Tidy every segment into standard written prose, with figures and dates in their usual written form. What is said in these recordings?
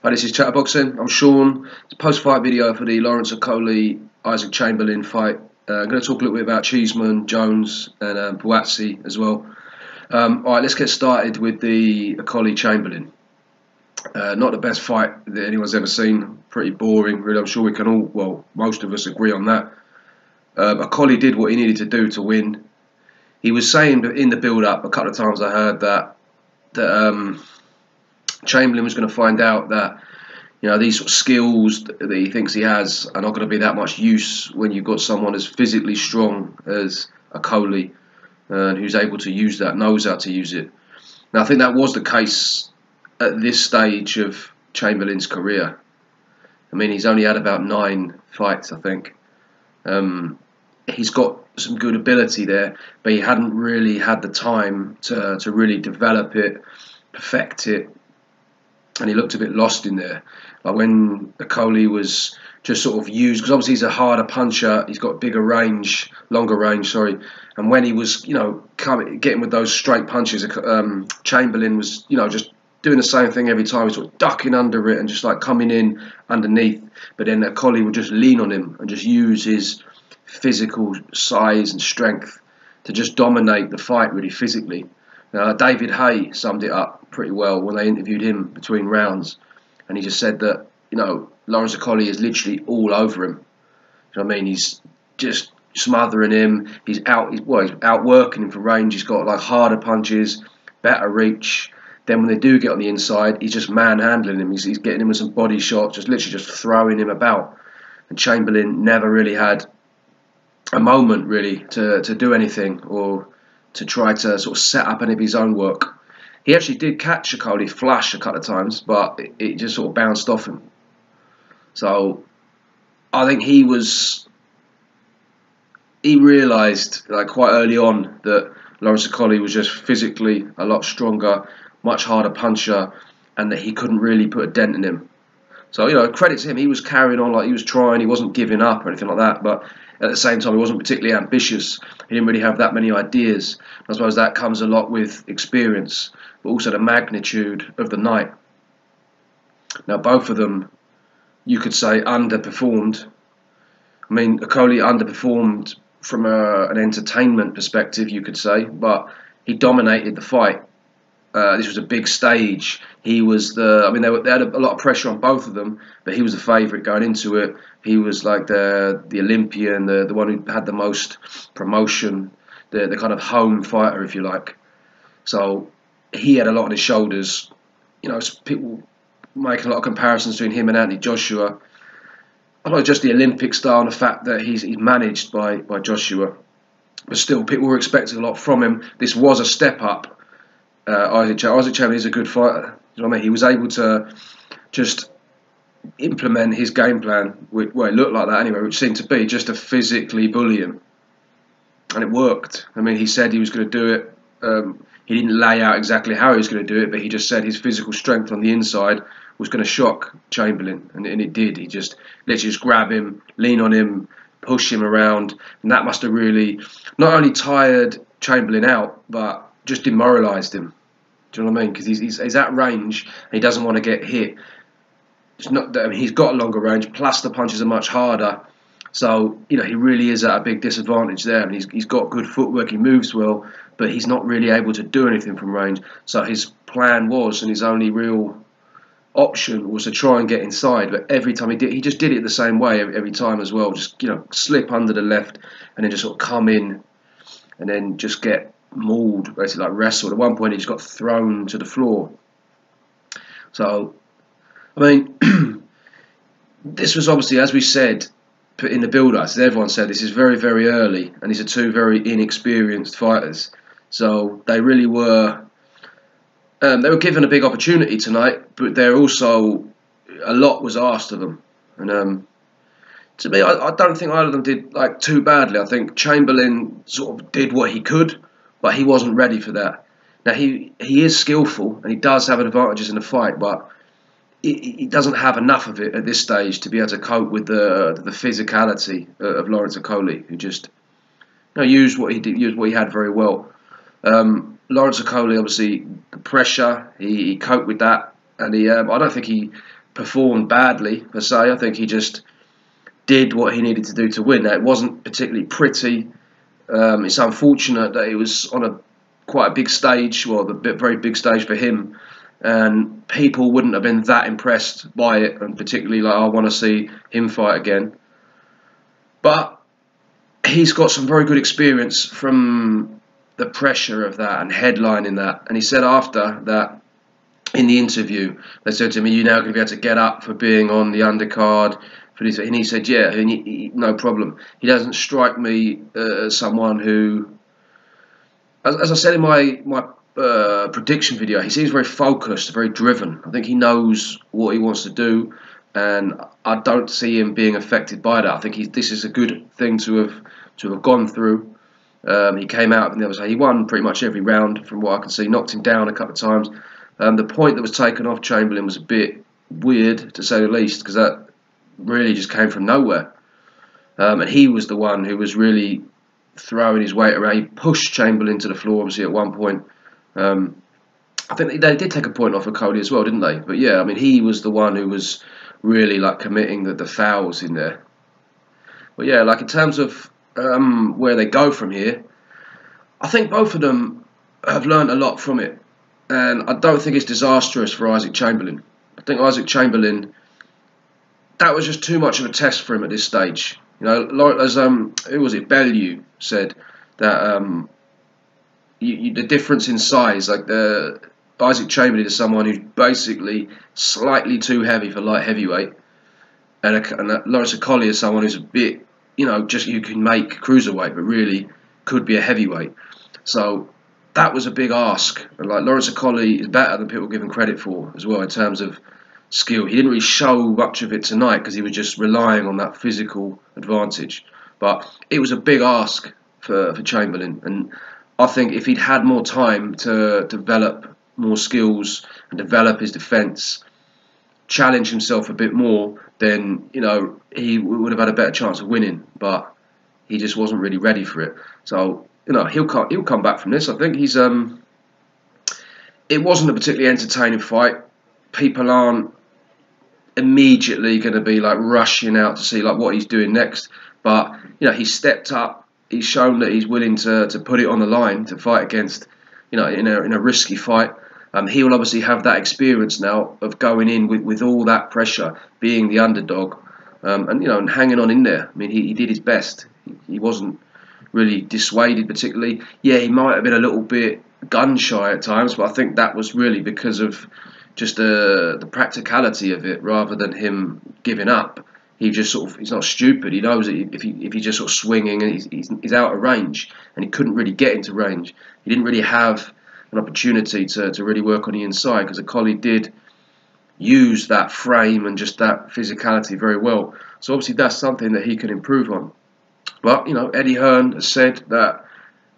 Hi, this is Chatterboxing. I'm Sean. It's a post-fight video for the Lawrence Okolie Isaac Chamberlain fight. I'm going to talk a little bit about Cheeseman, Jones, and Buatsi as well. Alright, let's get started with the Okolie Chamberlain. Not the best fight that anyone's ever seen. Pretty boring, really. I'm sure we can all, well, most of us agree on that. Okolie did what he needed to do to win. He was saying in the build-up, a couple of times I heard that Chamberlain was going to find out that these sort of skills that he thinks he has are not going to be that much use when you've got someone as physically strong as Okolie and who's able to use that, knows how to use it. Now I think that was the case at this stage of Chamberlain's career. I mean, he's only had about 9 fights, I think. He's got some good ability there, but he hadn't really had the time to really develop it, perfect it. And he looked a bit lost in there. Like when Okolie was just sort of used, because obviously he's a harder puncher, he's got bigger range, longer range, sorry. And when he was, getting with those straight punches, Chamberlain was, just doing the same thing every time. He sort of ducking under it and just like coming in underneath. But then Okolie would just lean on him and just use his physical size and strength to just dominate the fight really physically. David Haye summed it up pretty well when they interviewed him between rounds, and he just said that Lawrence Okolie is literally all over him. You know what I mean? He's just smothering him. He's outworking him for range. He's got like harder punches, better reach. Then when they do get on the inside, he's just manhandling him. He's getting him with some body shots, just literally just throwing him about. And Chamberlain never really had a moment really to do anything or to try to sort of set up any of his own work. He actually did catch Okolie flush a couple of times, but it just sort of bounced off him. So I think he realised like quite early on that Lawrence Okolie was just physically a lot stronger, much harder puncher, and that he couldn't really put a dent in him. So credit to him, he was carrying on, like he was trying, he wasn't giving up or anything like that, but at the same time he wasn't particularly ambitious. He didn't really have that many ideas. I suppose that comes a lot with experience, but also the magnitude of the night. Now both of them, you could say, underperformed. I mean, Okolie underperformed from an entertainment perspective, you could say, but he dominated the fight. This was a big stage. He was they had a lot of pressure on both of them, but he was the favourite going into it. He was like the Olympian, the one who had the most promotion, the kind of home fighter, if you like. So he had a lot on his shoulders. People making a lot of comparisons between him and Anthony Joshua. Not just the Olympic style and the fact that he's managed by Joshua, but still people were expecting a lot from him. This was a step up. Isaac Chamberlain is a good fighter. You know what I mean? He was able to just implement his game plan, well, it looked like that anyway, which seemed to be just to physically bully him. And it worked. I mean, he said he was going to do it. He didn't lay out exactly how he was going to do it, but he just said his physical strength on the inside was going to shock Chamberlain, and it did. He just literally just grab him, lean on him, push him around, and that must have really not only tired Chamberlain out, but just demoralised him. Do you know what I mean? Because he's at range and he doesn't want to get hit. It's not that, I mean, he's got longer range, plus the punches are much harder. So he really is at a big disadvantage there. And he's got good footwork, he moves well, but he's not really able to do anything from range. So his plan was, and his only real option was to try and get inside. But every time he just did it the same way every time as well. Just slip under the left and then just sort of come in and then just get mauled, basically like wrestled. At one point he just got thrown to the floor. So I mean this was obviously, as we said in the build-up, as everyone said, this is very, very early, and these are two very inexperienced fighters. So they really were given a big opportunity tonight, but there also a lot was asked of them. And to me, I don't think either of them did like too badly. I think Chamberlain sort of did what he could, but he wasn't ready for that. Now he is skillful and he does have advantages in the fight, but he doesn't have enough of it at this stage to be able to cope with the physicality of Lawrence Okolie, who just used what he had very well. Lawrence Okolie, obviously, the pressure, he coped with that, and I don't think he performed badly per se. I think he just did what he needed to do to win. Now, it wasn't particularly pretty. It's unfortunate that it was on a quite a big stage, well, the very big stage for him, and people wouldn't have been that impressed by it, and particularly like, I want to see him fight again. But he's got some very good experience from the pressure of that and headlining that. And he said after that, in the interview, they said to me, "You're now going to be able to get up for being on the undercard for this," and he said, "Yeah, no problem." He doesn't strike me as someone who, as I said in my prediction video, he seems very focused, very driven. I think he knows what he wants to do, and I don't see him being affected by that. I think this is a good thing to have gone through. He came out on the other side. He won pretty much every round, from what I can see. Knocked him down a couple of times. The point that was taken off Chamberlain was a bit weird, to say the least, because that really just came from nowhere. And he was the one who was really throwing his weight around. He pushed Chamberlain to the floor, obviously, at one point. I think they did take a point off Okolie as well, didn't they? But yeah, I mean, he was the one who was really like committing the fouls in there. But yeah, like in terms of where they go from here, I think both of them have learned a lot from it. And I don't think it's disastrous for Isaac Chamberlain. I think Isaac Chamberlain, that was just too much of a test for him at this stage. You know, as who was it? Bellew said that the difference in size, like Isaac Chamberlain is someone who's basically slightly too heavy for light heavyweight, and Lawrence Okolie is someone who's a bit, you know, just you can make cruiserweight, but really could be a heavyweight. So that was a big ask. And like Lawrence Okolie is better than people give him credit for as well in terms of skill. He didn't really show much of it tonight because he was just relying on that physical advantage. But it was a big ask for Chamberlain, and I think if he'd had more time to develop more skills and develop his defence, challenge himself a bit more, then, you know, he would have had a better chance of winning. But he just wasn't really ready for it. So, you know, he'll come back from this. I think he's it wasn't a particularly entertaining fight. People aren't immediately going to be like rushing out to see like what he's doing next. But you know, he's stepped up. He's shown that he's willing to put it on the line to fight against, you know, in a risky fight. He will obviously have that experience now of going in with all that pressure, being the underdog, and you know, and hanging on in there. I mean, he did his best. He wasn't really dissuaded particularly. Yeah, he might have been a little bit gun shy at times, but I think that was really because of just the practicality of it rather than him giving up. He just sort of, he's not stupid. He knows that if he's just sort of swinging and he's out of range, and he couldn't really get into range. He didn't really have an opportunity to really work on the inside, because Okolie did use that frame and just that physicality very well. So obviously that's something that he can improve on. But you know, Eddie Hearn has said that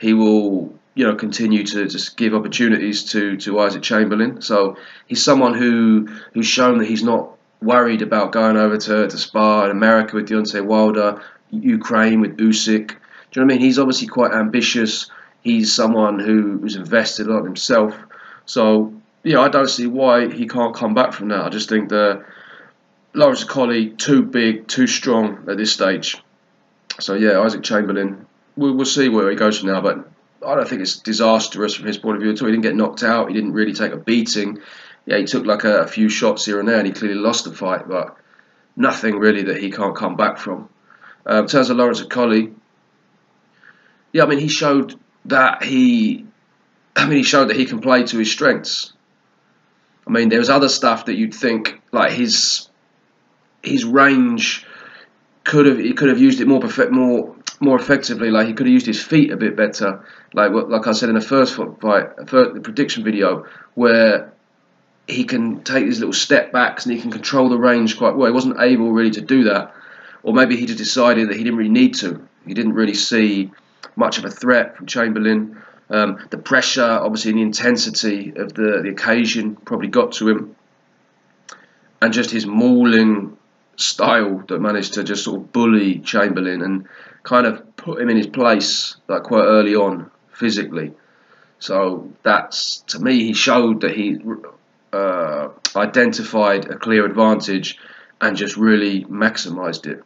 he will, you know, continue to just give opportunities to Isaac Chamberlain. So he's someone who's shown that he's not worried about going over to spar in America with Deontay Wilder, Ukraine with Usyk. Do you know what I mean? He's obviously quite ambitious. He's someone who's invested a lot in himself. So yeah, I don't see why he can't come back from that. I just think that Lawrence Okolie too big, too strong at this stage. So yeah, Isaac Chamberlain, we'll see where he goes from now, but I don't think it's disastrous from his point of view at all. He didn't get knocked out. He didn't really take a beating. Yeah, he took like a few shots here and there, and he clearly lost the fight, but nothing really that he can't come back from. In terms of Lawrence Okolie, yeah, I mean, he showed that he can play to his strengths. I mean, there was other stuff that you'd think like his range he could have used it more effectively. Like he could have used his feet a bit better. Like I said in the first fight, the prediction video, where he can take these little step backs and he can control the range quite well. He wasn't able really to do that, or maybe he just decided that he didn't really need to. He didn't really see much of a threat from Chamberlain. The pressure, obviously, and the intensity of the occasion probably got to him, and just his mauling style that managed to just sort of bully Chamberlain and kind of put him in his place like quite early on physically. So that's, to me, he showed that identified a clear advantage and just really maximised it.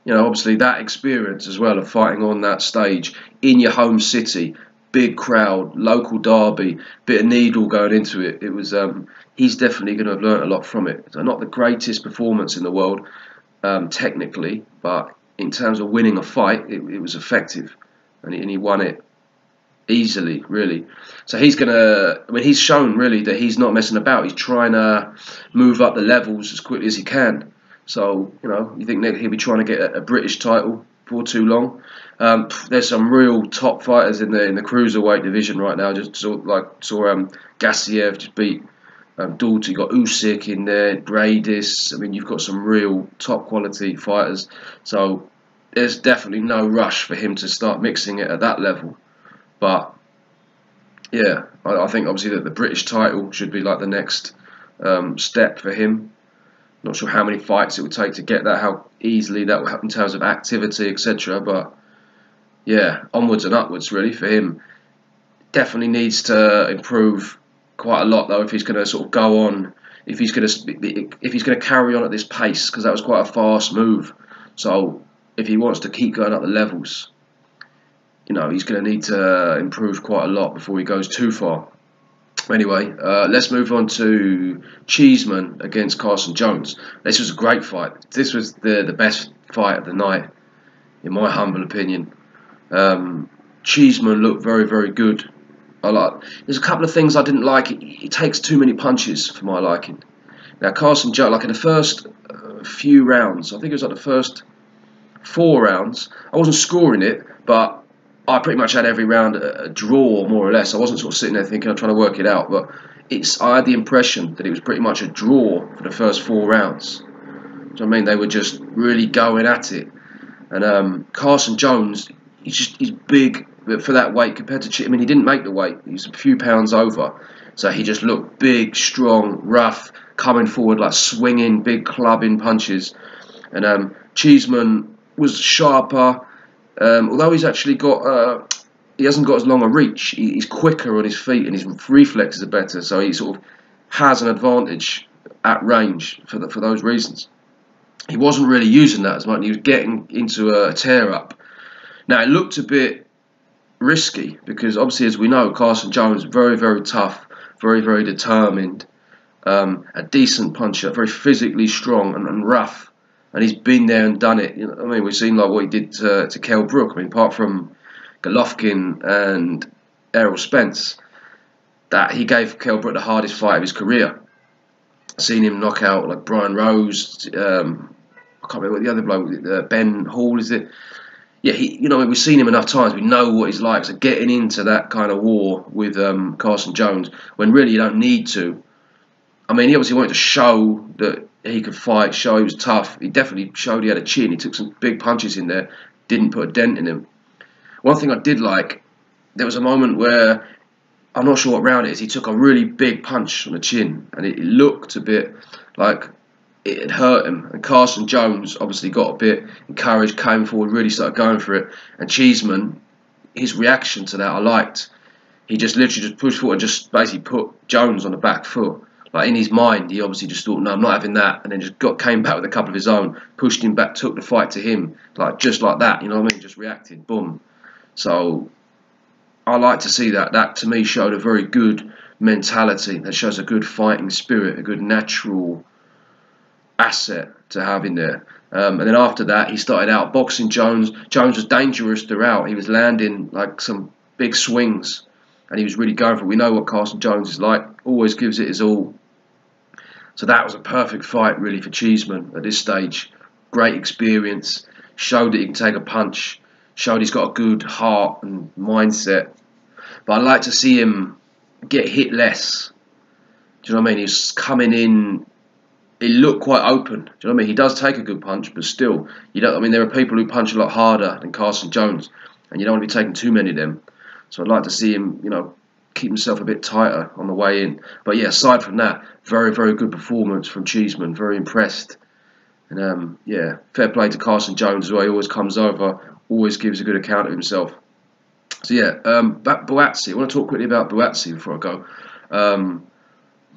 You know, obviously that experience as well of fighting on that stage in your home city, big crowd, local derby, bit of needle going into it. It was he's definitely going to have learnt a lot from it. So not the greatest performance in the world technically, but in terms of winning a fight, it was effective, and he won it easily, really. So he's gonna. I mean, he's shown really that he's not messing about. He's trying to move up the levels as quickly as he can. So you know, you think he'll be trying to get a British title for too long? There's some real top fighters in the cruiserweight division right now. Just saw Gassiev just beat Doughty. You got Usyk in there, Bradis. I mean, you've got some real top quality fighters. So there's definitely no rush for him to start mixing it at that level. But yeah, I think obviously that the British title should be like the next step for him. Not sure how many fights it would take to get that, how easily that will happen in terms of activity, etc. But yeah, onwards and upwards really for him. Definitely needs to improve quite a lot though if he's going to sort of go on, if he's going to carry on at this pace, because that was quite a fast move. So if he wants to keep going up the levels, you know, he's going to need to improve quite a lot before he goes too far. Anyway, let's move on to Cheeseman against Carson Jones. This was a great fight. This was the best fight of the night, in my humble opinion. Cheeseman looked very, very good. There's a couple of things I didn't like. He takes too many punches for my liking. Now, Carson Jones, like in the first few rounds, I think it was like the first 4 rounds, I wasn't scoring it, but I pretty much had every round a draw, more or less. I wasn't sort of sitting there thinking I'm trying to work it out, but I had the impression that it was pretty much a draw for the first 4 rounds. Do you know what I mean? They were just really going at it. And Carson Jones, he's big for that weight compared to I mean, he didn't make the weight. He's a few pounds over. So he just looked big, strong, rough, coming forward, like swinging, big clubbing punches. And Cheeseman was sharper. Although he's actually got, he hasn't got as long a reach. He's quicker on his feet and his reflexes are better. So he sort of has an advantage at range for those reasons. He wasn't really using that as much. He was getting into a tear up. Now it looked a bit risky because obviously, as we know, Carson Jones very, very tough, very, very determined, a decent puncher, very physically strong and rough. And he's been there and done it. You know, I mean, we've seen like what he did to Kell Brook. I mean, apart from Golovkin and Errol Spence, that he gave Kell Brook the hardest fight of his career. I've seen him knock out like Brian Rose. I can't remember what the other bloke, Ben Hall, is it? Yeah, you know, we've seen him enough times. We know what he's like. So getting into that kind of war with Carson Jones when really you don't need to. I mean, he obviously wanted to show that he could fight, show he was tough. He definitely showed he had a chin. He took some big punches in there, didn't put a dent in him. One thing I did like, there was a moment where, I'm not sure what round it is, he took a really big punch on the chin, and it looked a bit like it had hurt him. And Carson Jones obviously got a bit encouraged, came forward, really started going for it. And Cheeseman, his reaction to that I liked. He just literally just pushed forward and just basically put Jones on the back foot. Like in his mind, he obviously just thought, no, I'm not having that, and then just came back with a couple of his own, pushed him back, took the fight to him, like just like that, you know what I mean? Just reacted, boom. So I like to see that. That to me showed a very good mentality. That shows a good fighting spirit, a good natural asset to have in there. And then after that, he started out boxing Jones. Jones was dangerous throughout. He was landing like some big swings, and he was really going for it. We know what Carson Jones is like. Always gives it his all. So that was a perfect fight, really, for Cheeseman at this stage. Great experience. Showed that he can take a punch. Showed he's got a good heart and mindset. But I'd like to see him get hit less. Do you know what I mean? He's coming in. He looked quite open. Do you know what I mean? He does take a good punch, but still, you don't. I mean, there are people who punch a lot harder than Carson Jones, and you don't want to be taking too many of them. So I'd like to see him, you know, keep himself a bit tighter on the way in. But yeah, aside from that, very, very good performance from Cheeseman. Very impressed. And yeah, fair play to Carson Jones as well. He always comes over, always gives a good account of himself. So yeah, Buatsi. I want to talk quickly about Buatsi before I go.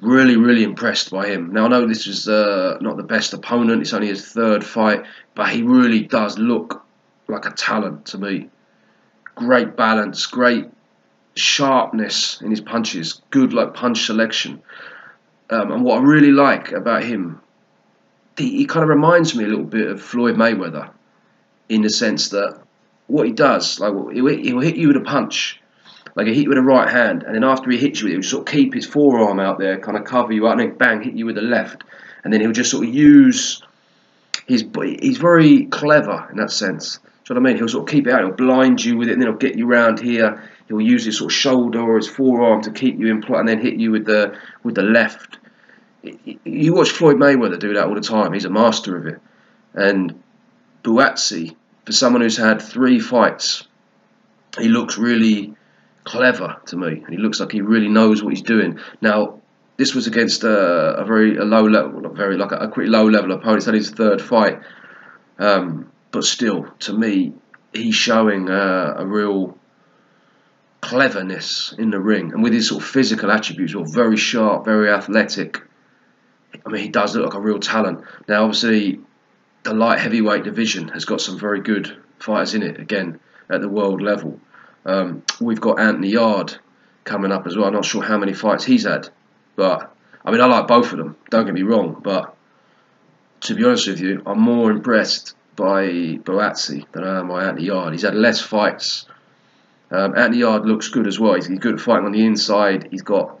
Really, really impressed by him. Now I know this is not the best opponent. It's only his third fight, but he really does look like a talent to me. Great balance, great sharpness in his punches, good like punch selection. And what I really like about him, he kind of reminds me a little bit of Floyd Mayweather in the sense that what he does, like he'll hit you with a punch, like he'll hit you with a right hand, and then after he hits you, he'll just sort of keep his forearm out there, kind of cover you up, and then bang, hit you with the left, and then he'll just sort of use he's very clever in that sense. Do you know what I mean? He'll sort of keep it out, he'll blind you with it, and then he'll get you round here. He'll use his sort of shoulder or his forearm to keep you in play, and then hit you with the left. You watch Floyd Mayweather do that all the time. He's a master of it. And Buatsi, for someone who's had 3 fights, he looks really clever to me, and he looks like he really knows what he's doing. Now, this was against a low level, not very like a pretty low level opponent. It's only his 3rd fight, but still, to me, he's showing a real cleverness in the ring, and with his sort of physical attributes, or very sharp, very athletic. I mean, he does look like a real talent. Now, obviously, the light heavyweight division has got some very good fighters in it again at the world level. We've got Anthony Yard coming up as well. I'm not sure how many fights he's had, but I mean, I like both of them. Don't get me wrong, but to be honest with you, I'm more impressed by Buatsi than I am by Anthony Yard. He's had less fights. Anthony Yard looks good as well. He's good at fighting on the inside. He's got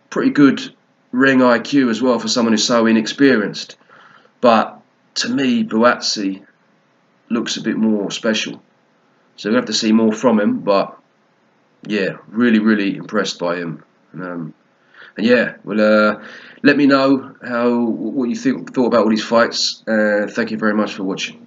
pretty good ring IQ as well for someone who's so inexperienced. But to me, Buatsi looks a bit more special. So we'll have to see more from him. But yeah, really, really impressed by him. And yeah, well, let me know what you thought about all these fights. Thank you very much for watching.